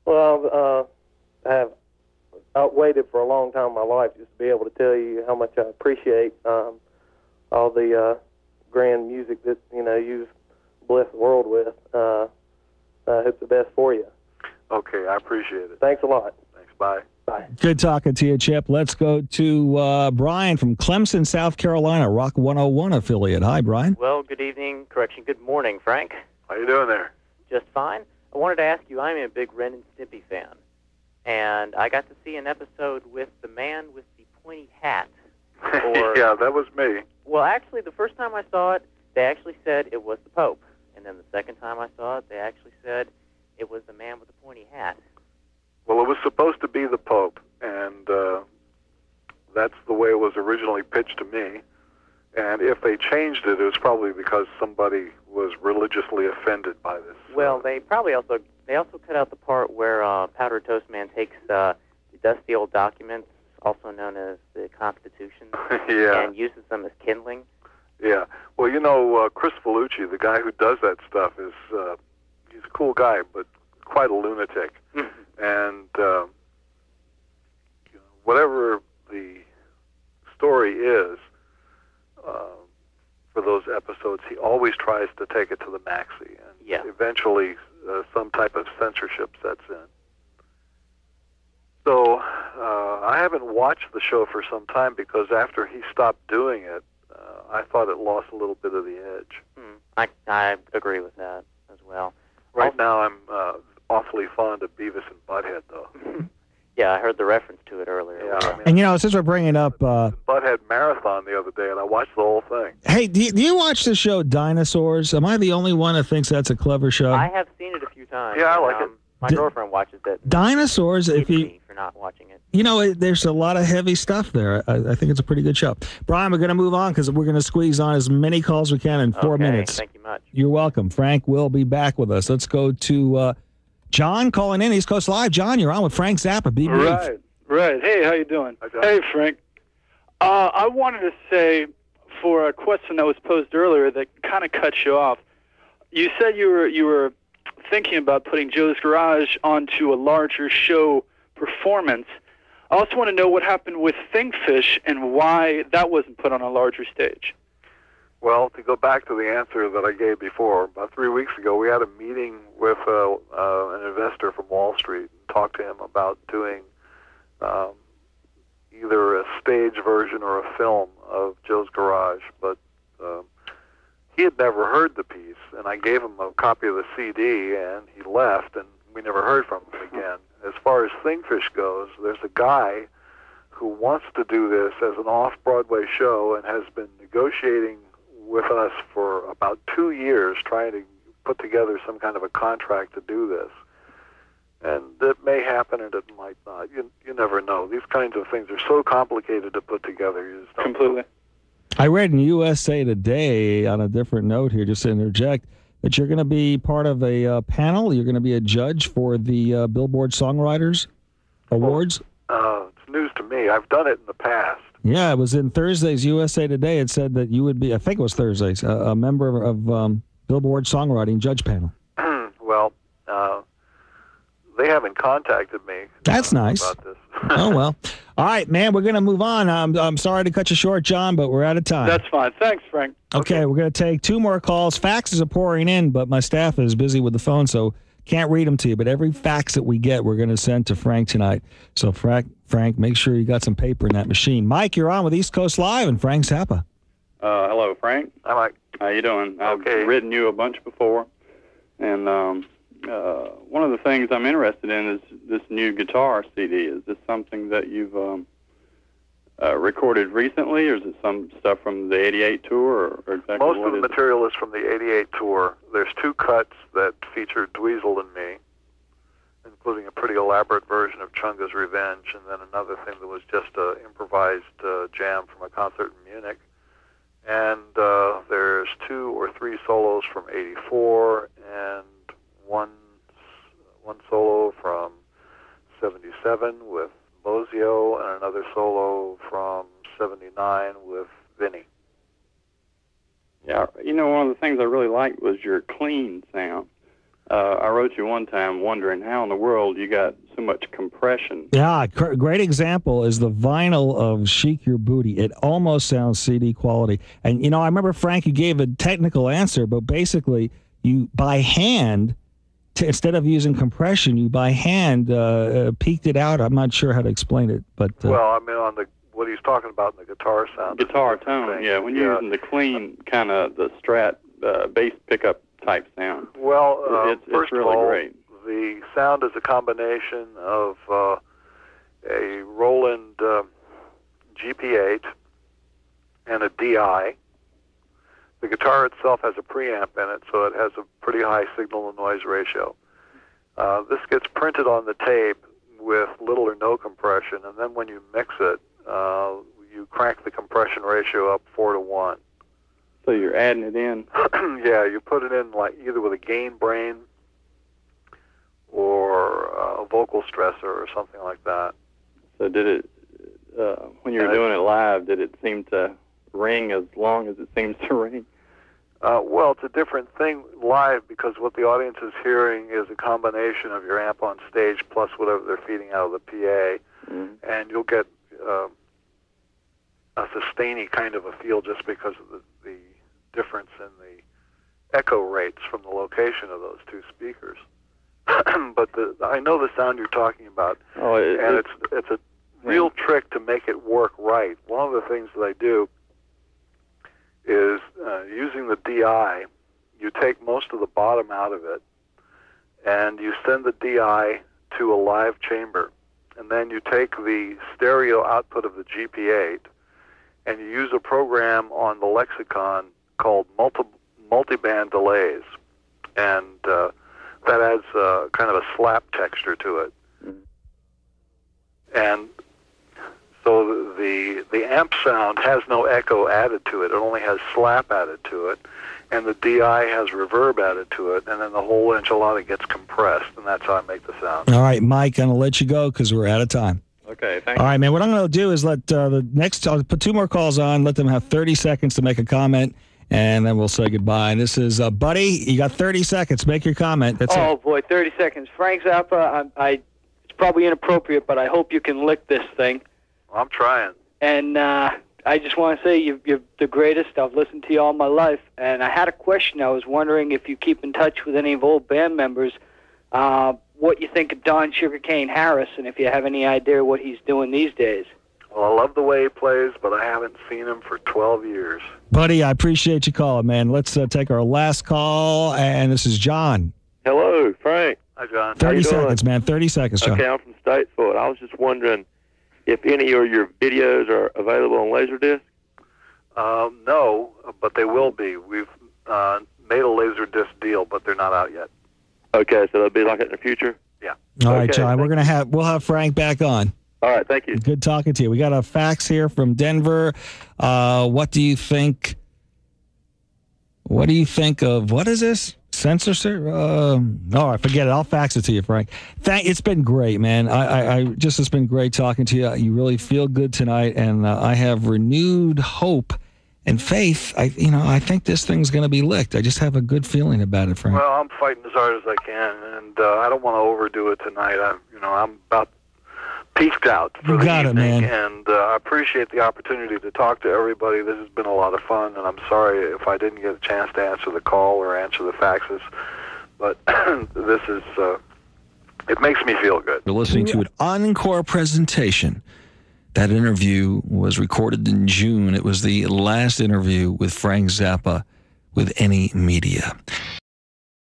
Well, I have waited for a long time in my life just to be able to tell you how much I appreciate all the grand music that you've blessed the world with. I hope the best for you. Okay, I appreciate it. Thanks a lot. Thanks. Bye. Bye. Good talking to you, Chip. Let's go to Brian from Clemson, South Carolina, Rock 101 affiliate. Hi, Brian. Well, good evening. Correction, good morning, Frank. How you doing there? Just fine. I wanted to ask you, I'm a big Ren and Stimpy fan, and I got to see an episode with the man with the pointy hat. Yeah, that was me. Well, actually, the first time I saw it, they actually said it was the Pope. And then the second time I saw it, they actually said it was the man with the pointy hat. Well, it was supposed to be the Pope, and that's the way it was originally pitched to me. And if they changed it, it was probably because somebody was religiously offended by this. Well, they also cut out the part where Powdered Toast Man takes the dusty old documents, also known as the Constitution, yeah, and uses them as kindling. Yeah. Well, Chris Vellucci, the guy who does that stuff, is he's a cool guy, but quite a lunatic. And whatever the story is for those episodes, he always tries to take it to the maxi, and eventually some type of censorship sets in. So I haven't watched the show for some time because after he stopped doing it, I thought it lost a little bit of the edge. I agree with that as well. Right now I'm awfully fond of Beavis and Butthead, though. Yeah, I heard the reference to it earlier. Yeah, and since we're bringing up Butthead Marathon the other day, and I watched the whole thing. Hey, do you watch the show Dinosaurs? Am I the only one that thinks that's a clever show? I have seen it a few times. Yeah, I like it. My girlfriend watches it. Dinosaurs, if you... for not watching it. There's a lot of heavy stuff there. I think it's a pretty good show. Brian, we're going to move on because we're going to squeeze on as many calls we can in 4 minutes. Thank you much. You're welcome. Frank will be back with us. Let's go to John calling in East Coast Live. John, you're on with Frank Zappa. Be brief. Right. Hey, how you doing? Hi, John. Hey, Frank. I wanted to say, for a question that was posed earlier that kind of cut you off, you said you were thinking about putting Joe's Garage onto a larger show performance. I also want to know what happened with Thingfish and why that wasn't put on a larger stage. Well, to go back to the answer that I gave before, about 3 weeks ago, we had a meeting with an investor from Wall Street and talked to him about doing either a stage version or a film of Joe's Garage, but he had never heard the piece, and I gave him a copy of the CD, and he left, and we never heard from him again. As far as Thingfish goes, there's a guy who wants to do this as an off-Broadway show and has been negotiating with us for about 2 years trying to put together some kind of a contract to do this. And it may happen and it might not. You never know. These kinds of things are so complicated to put together. You just don't Completely. know. I read in USA Today, on a different note here, just to interject, that you're going to be part of a panel. You're going to be a judge for the Billboard Songwriters Awards. It's news to me. I've done it in the past. Yeah, it was in Thursday's USA Today. It said that you would be, I think it was Thursday's, a member of Billboard Songwriting Judge Panel. Well, they haven't contacted me. That's nice. About this. Oh, well. All right, man, we're going to move on. I'm sorry to cut you short, John, but we're out of time. That's fine. Thanks, Frank. Okay, we're going to take 2 more calls. Faxes are pouring in, but my staff is busy with the phone, so can't read them to you. But every fax that we get, we're going to send to Frank tonight. So, Frank, make sure you got some paper in that machine. Mike, you're on with East Coast Live and Frank Zappa. Hello, Frank. Hi, Mike. How you doing? Okay. I've written you a bunch before, and one of the things I'm interested in is this new guitar CD. Is this something that you've recorded recently, or is it some stuff from the '88 tour, or exactly Most what of the is it? material is from the '88 tour. There's 2 cuts that feature Dweezil and me, including a pretty elaborate version of Chunga's Revenge, and then another thing that was just an improvised jam from a concert in Munich. And there's 2 or 3 solos from '84 and one solo from '77 with Bozio and another solo from '79 with Vinny. Yeah, one of the things I really liked was your clean sound. I wrote you one time wondering how in the world you got so much compression. Yeah, great example is the vinyl of Chic Your Booty. It almost sounds CD quality. And, I remember, Frank, you gave a technical answer, but basically you, by hand, instead of using compression, you by hand peaked it out. I'm not sure how to explain it. But Well, I mean, on what he's talking about in the guitar sound. Guitar tone, yeah. When you're using the clean kind of the Strat bass pickup type sound. Well, it's really great. The sound is a combination of a Roland GP8 and a DI. The guitar itself has a preamp in it, so it has a pretty high signal-to-noise ratio. This gets printed on the tape with little or no compression, and then when you mix it, you crank the compression ratio up 4-to-1. So you're adding it in? Yeah, you put it in like either with a gain brain or a vocal stressor or something like that. So did it, when you were doing it live, did it seem to ring as long as it seems to ring? Well, it's a different thing live because what the audience is hearing is a combination of your amp on stage plus whatever they're feeding out of the PA, and you'll get a sustainy kind of a feel just because of the difference in the echo rates from the location of those two speakers. But I know the sound you're talking about, and it's a real trick to make it work right. One of the things that I do is using the DI, you take most of the bottom out of it, and you send the DI to a live chamber. And then you take the stereo output of the GP8, and you use a program on the lexicon called multiband delays. And that adds kind of a slap texture to it. And so the amp sound has no echo added to it. It only has slap added to it. And the DI has reverb added to it. And then the whole enchilada gets compressed. And that's how I make the sound. All right, Mike, I'm going to let you go because we're out of time. Okay, thanks. All right, man. What I'm going to do is I'll put two more calls on, let them have 30 seconds to make a comment, and then we'll say goodbye. And this is, Buddy, you got 30 seconds. Make your comment. That's it. Boy, 30 seconds. Frank Zappa, it's probably inappropriate, but I hope you can lick this thing. I'm trying. And I just want to say you're the greatest. I've listened to you all my life. And I had a question. I was wondering if you keep in touch with any of old band members, what you think of Don Sugarcane Harris, and if you have any idea what he's doing these days. Well, I love the way he plays, but I haven't seen him for 12 years. Buddy, I appreciate you calling, man. Let's take our last call, and this is John. Hello, Frank. Hi, John. 30 seconds, man. 30 seconds, John. Okay, I'm from Statesville. I was just wondering if any of your videos are available on Laserdisc. No, but they will be. We've made a Laserdisc deal, but they're not out yet. Okay, so they'll be like it in the future? Yeah. All right, John. We'll have Frank back on. All right, thank you. Good talking to you. We got a fax here from Denver. What do you think? What do you think of, what is this? Censorship? All right, forget it. I'll fax it to you, Frank. It's been great, man. It's been great talking to you. You really feel good tonight, and I have renewed hope and faith. I think this thing's going to be licked. I just have a good feeling about it, Frank. Well, I'm fighting as hard as I can, and I don't want to overdo it tonight. I'm about peaked out for the evening, man. And I appreciate the opportunity to talk to everybody. This has been a lot of fun, and I'm sorry if I didn't get a chance to answer the call or answer the faxes, but this is, it makes me feel good. You're listening to an encore presentation. That interview was recorded in June. It was the last interview with Frank Zappa with any media.